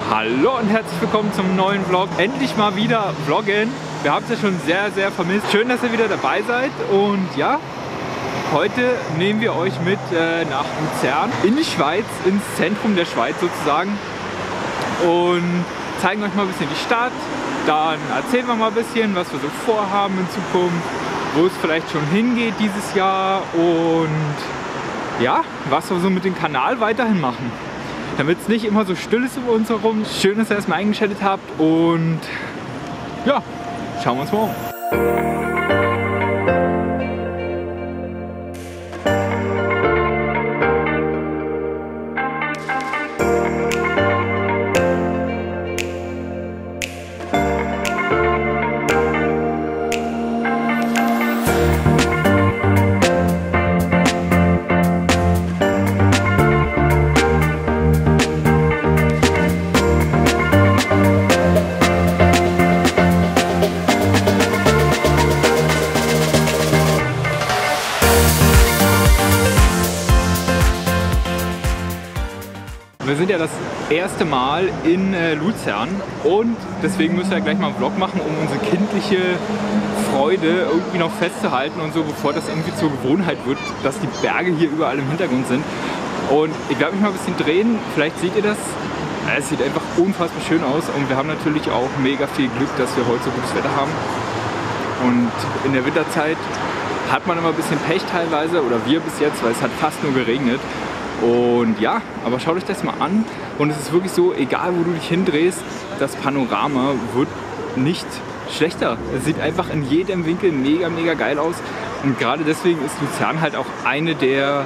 Hallo und herzlich willkommen zum neuen Vlog. Endlich mal wieder vloggen. Wir haben es ja schon sehr vermisst. Schön, dass ihr wieder dabei seid. Und ja, heute nehmen wir euch mit nach Luzern in die Schweiz, ins Zentrum der Schweiz sozusagen. Und zeigen euch mal ein bisschen die Stadt. Dann erzählen wir mal ein bisschen, was wir so vorhaben in Zukunft, wo es vielleicht schon hingeht dieses Jahr und ja, was wir so mit dem Kanal weiterhin machen. Damit es nicht immer so still ist um uns herum. Schön, dass ihr erstmal eingeschaltet habt und ja, schauen wir uns mal um. Wir sind ja das erste Mal in Luzern und deswegen müssen wir gleich mal einen Vlog machen, um unsere kindliche Freude irgendwie noch festzuhalten und so, bevor das irgendwie zur Gewohnheit wird, dass die Berge hier überall im Hintergrund sind. Und ich werde mich mal ein bisschen drehen, vielleicht seht ihr das. Es sieht einfach unfassbar schön aus und wir haben natürlich auch mega viel Glück, dass wir heute so gutes Wetter haben. Und in der Winterzeit hat man immer ein bisschen Pech teilweise, oder wir bis jetzt, weil es hat fast nur geregnet. Und ja, aber schaut euch das mal an und es ist wirklich so, egal wo du dich hindrehst, das Panorama wird nicht schlechter. Es sieht einfach in jedem Winkel mega geil aus und gerade deswegen ist Luzern halt auch eine der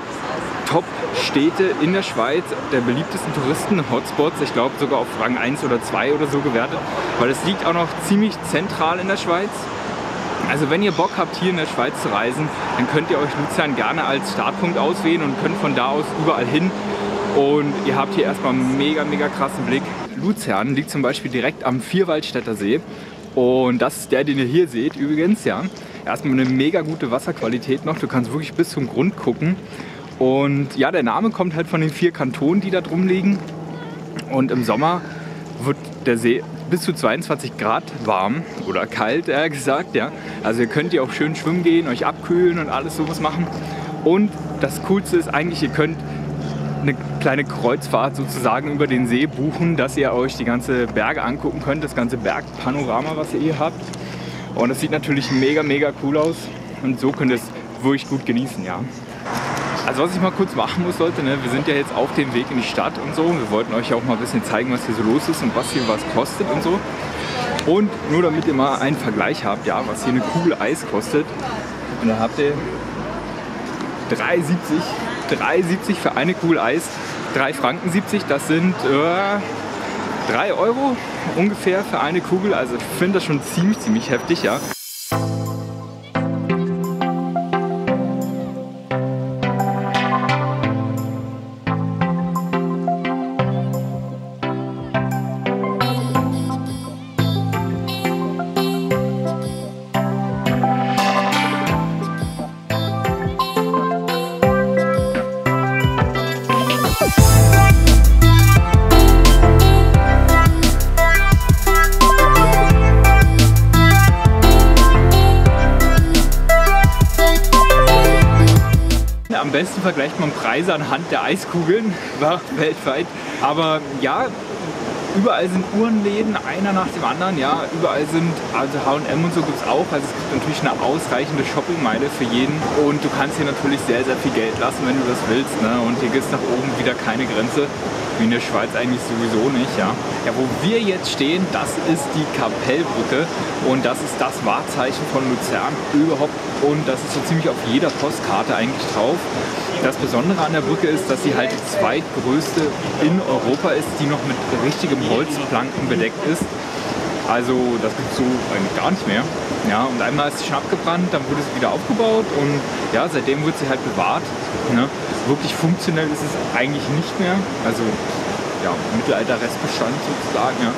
Top-Städte in der Schweiz, der beliebtesten Touristen-Hotspots, ich glaube sogar auf Rang 1 oder 2 oder so gewertet, weil es liegt auch noch ziemlich zentral in der Schweiz. Also wenn ihr Bock habt, hier in der Schweiz zu reisen, dann könnt ihr euch Luzern gerne als Startpunkt auswählen und könnt von da aus überall hin. Und ihr habt hier erstmal einen mega krassen Blick. Luzern liegt zum Beispiel direkt am Vierwaldstätter See. Und das ist der, den ihr hier seht übrigens. Ja. Erstmal eine mega gute Wasserqualität noch. Du kannst wirklich bis zum Grund gucken. Und ja, der Name kommt halt von den 4 Kantonen, die da drum liegen. Und im Sommer wird der See bis zu 22 Grad warm oder kalt, eher gesagt, ja. Also ihr könnt hier auch schön schwimmen gehen, euch abkühlen und alles sowas machen. Und das Coolste ist eigentlich, ihr könnt eine kleine Kreuzfahrt sozusagen über den See buchen, dass ihr euch die ganze Berge angucken könnt, das ganze Bergpanorama, was ihr hier habt. Und das sieht natürlich mega cool aus und so könnt ihr es wirklich gut genießen, ja. Also was ich mal kurz machen muss, Leute, ne? Wir sind ja jetzt auf dem Weg in die Stadt und so. Wir wollten euch auch mal ein bisschen zeigen, was hier so los ist und was hier was kostet und so. Und nur damit ihr mal einen Vergleich habt, ja, was hier eine Kugel Eis kostet. Und da habt ihr 3,70 für eine Kugel Eis, 3,70 Franken, das sind 3 Euro ungefähr für eine Kugel. Also ich finde das schon ziemlich heftig, ja. Am besten vergleicht man Preise anhand der Eiskugeln, weltweit. Aber ja, überall sind Uhrenläden, einer nach dem anderen. Ja, überall sind, also H&M und so gibt es auch. Also es gibt natürlich eine ausreichende Shoppingmeile für jeden. Und du kannst hier natürlich sehr viel Geld lassen, wenn du das willst. Ne? Und hier gibt es nach oben wieder keine Grenze. Wie in der Schweiz eigentlich sowieso nicht. Ja, wo wir jetzt stehen, das ist die Kapellbrücke. Und das ist das Wahrzeichen von Luzern überhaupt. Und das ist so ziemlich auf jeder Postkarte eigentlich drauf. Das Besondere an der Brücke ist, dass sie halt die zweitgrößte in Europa ist, die noch mit richtigem Holzplanken bedeckt ist. Also das gibt es so eigentlich gar nicht mehr. Ja, und einmal ist sie schon abgebrannt, dann wurde sie wieder aufgebaut und ja, seitdem wird sie halt bewahrt. Ne? Wirklich funktionell ist es eigentlich nicht mehr. Also ja, Mittelalter-Restbestand sozusagen. Ja.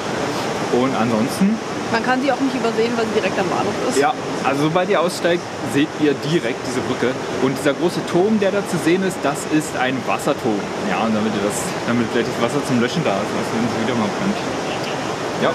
Und ansonsten Man kann sie auch nicht übersehen, weil sie direkt am Bahnhof ist. Ja, also sobald ihr aussteigt, seht ihr direkt diese Brücke. Und dieser große Turm, der da zu sehen ist, das ist ein Wasserturm. Ja, und damit gleich das Wasser zum Löschen da ist, wenn es wieder mal brennt. Ja.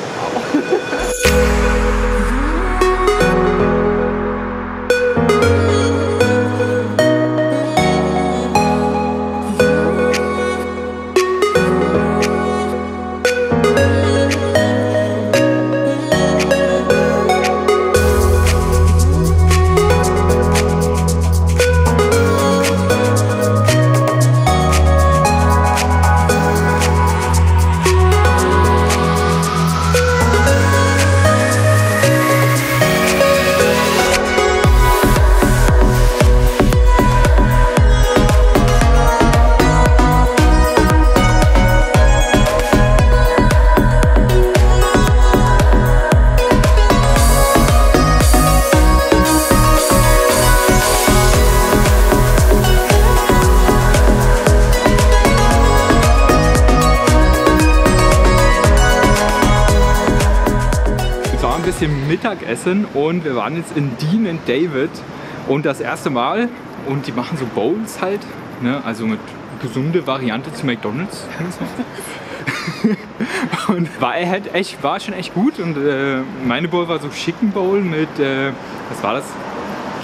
Bisschen Mittagessen und wir waren jetzt in Dean & David und das erste Mal und die machen so Bowls halt, ne? Also mit gesunde Variante zu McDonald's. Und war schon echt gut und meine Bowl war so Chicken Bowl mit, was war das?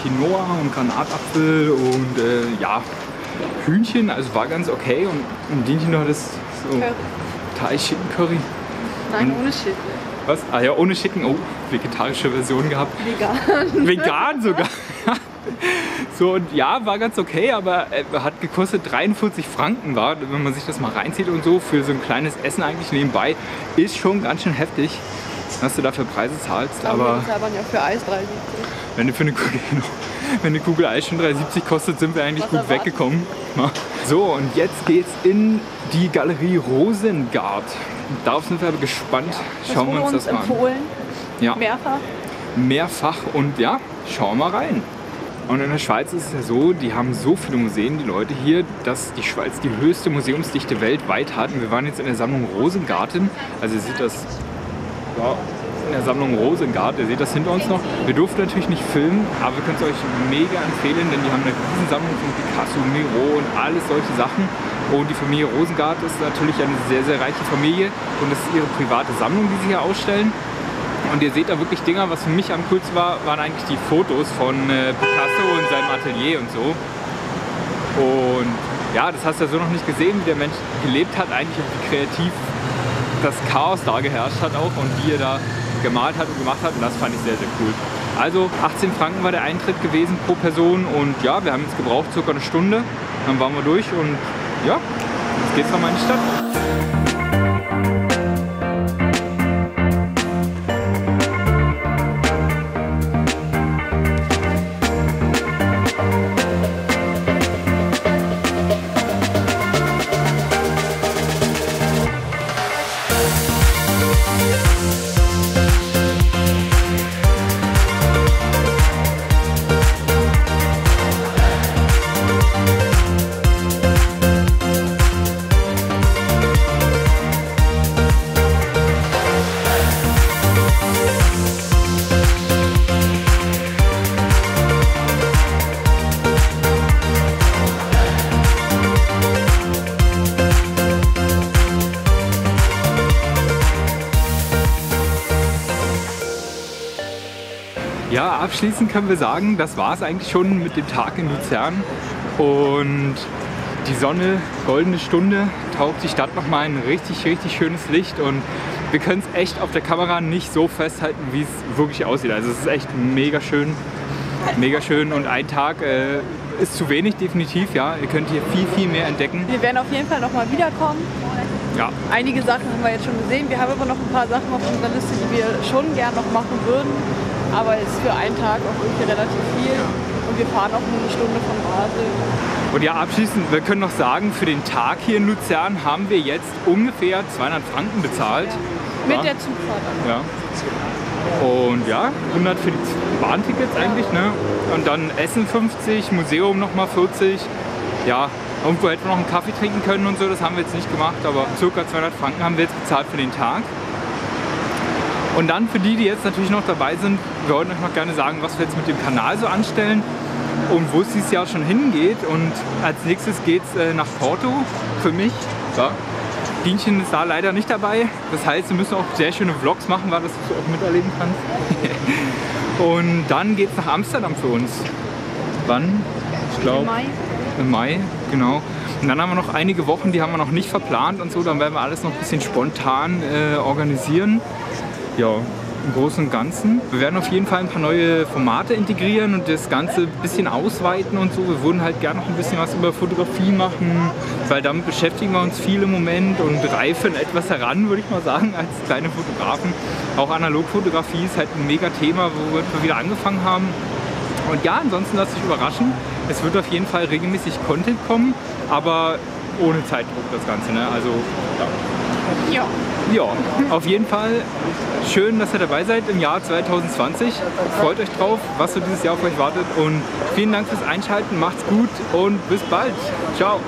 Quinoa und Granatapfel und ja, Hühnchen, also war ganz okay und Dienchen noch das so Thai Chicken Curry. Nein, ohne Chicken. Was? Ah ja, ohne Chicken. Oh, vegetarische Version gehabt. Vegan. Vegan sogar. So, und ja, war ganz okay, aber hat gekostet 43 Franken, war, wenn man sich das mal reinzieht und so, für so ein kleines Essen eigentlich nebenbei, ist schon ganz schön heftig, was du da für Preise zahlst. Aber wir ja für Eis 3,70. Wenn eine Kugel Eis schon 3,70 kostet, sind wir eigentlich gut weggekommen. So, und jetzt geht's in die Galerie Rosengart. Darauf sind wir aber gespannt. Schauen wir uns das mal an. Empfohlen. Ja. Mehrfach. Mehrfach und ja, schauen wir mal rein. Und in der Schweiz ist es ja so, die haben so viele Museen, die Leute hier, dass die Schweiz die höchste Museumsdichte weltweit hat. Und wir waren jetzt in der Sammlung Rosengarten. Also ihr seht das ja, in der Sammlung Rosengart, ihr seht das hinter uns noch. Wir durften natürlich nicht filmen, aber wir können es euch mega empfehlen, denn die haben eine riesen Sammlung von Picasso, Miro und alles solche Sachen. Und die Familie Rosengart ist natürlich eine sehr, sehr reiche Familie und das ist ihre private Sammlung, die sie hier ausstellen. Und ihr seht da wirklich Dinger, was für mich am coolsten war, waren eigentlich die Fotos von Picasso und seinem Atelier und so. Und ja, das hast du ja so noch nicht gesehen, wie der Mensch gelebt hat, eigentlich und wie kreativ das Chaos da geherrscht hat auch und wie er da gemalt hat und gemacht hat und das fand ich sehr, sehr cool. Also 18 Franken war der Eintritt gewesen pro Person und ja, wir haben jetzt gebraucht circa eine Stunde, dann waren wir durch und ja, jetzt geht's nochmal in die Stadt. Ja, abschließend können wir sagen, das war es eigentlich schon mit dem Tag in Luzern und die Sonne, goldene Stunde, taucht die Stadt nochmal ein richtig, richtig schönes Licht und wir können es echt auf der Kamera nicht so festhalten, wie es wirklich aussieht. Also es ist echt mega schön und ein Tag ist zu wenig definitiv, ja. Ihr könnt hier viel, viel mehr entdecken. Wir werden auf jeden Fall nochmal wiederkommen. Ja. Einige Sachen haben wir jetzt schon gesehen. Wir haben aber noch ein paar Sachen auf unserer Liste, die wir schon gern noch machen würden. Aber es ist für einen Tag auch irgendwie relativ viel. Und wir fahren auch nur eine Stunde von Basel. Und ja, abschließend, wir können noch sagen, für den Tag hier in Luzern haben wir jetzt ungefähr 200 Franken bezahlt. Ja. Mit der Zugfahrt. Ja. Und ja, 100 für die Bahntickets eigentlich, ne? Und dann Essen 50, Museum nochmal 40. Ja, irgendwo hätten wir noch einen Kaffee trinken können und so, das haben wir jetzt nicht gemacht, aber ca. 200 Franken haben wir jetzt bezahlt für den Tag. Und dann für die, die jetzt natürlich noch dabei sind, wir wollten euch noch gerne sagen, was wir jetzt mit dem Kanal so anstellen und wo es dieses Jahr schon hingeht. Und als nächstes geht es nach Porto für mich. Ja. Dienchen ist da leider nicht dabei. Das heißt, wir müssen auch sehr schöne Vlogs machen, weil das du auch miterleben kannst. Und dann geht es nach Amsterdam für uns. Wann? Ich glaube im Mai, genau. Und dann haben wir noch einige Wochen, die haben wir noch nicht verplant und so. Dann werden wir alles noch ein bisschen spontan organisieren. Ja, im Großen und Ganzen. Wir werden auf jeden Fall ein paar neue Formate integrieren und das Ganze ein bisschen ausweiten und so. Wir würden halt gerne noch ein bisschen was über Fotografie machen, weil damit beschäftigen wir uns viel im Moment und reifen etwas heran, würde ich mal sagen, als kleine Fotografen. Auch Analogfotografie ist halt ein mega Thema, wo wir wieder angefangen haben. Und ja, ansonsten lasst euch überraschen. Es wird auf jeden Fall regelmäßig Content kommen, aber ohne Zeitdruck das Ganze, ne? Also, ja. Ja. Ja, auf jeden Fall schön, dass ihr dabei seid im Jahr 2020. Freut euch drauf, was so dieses Jahr auf euch wartet. Und vielen Dank fürs Einschalten, macht's gut und bis bald. Ciao.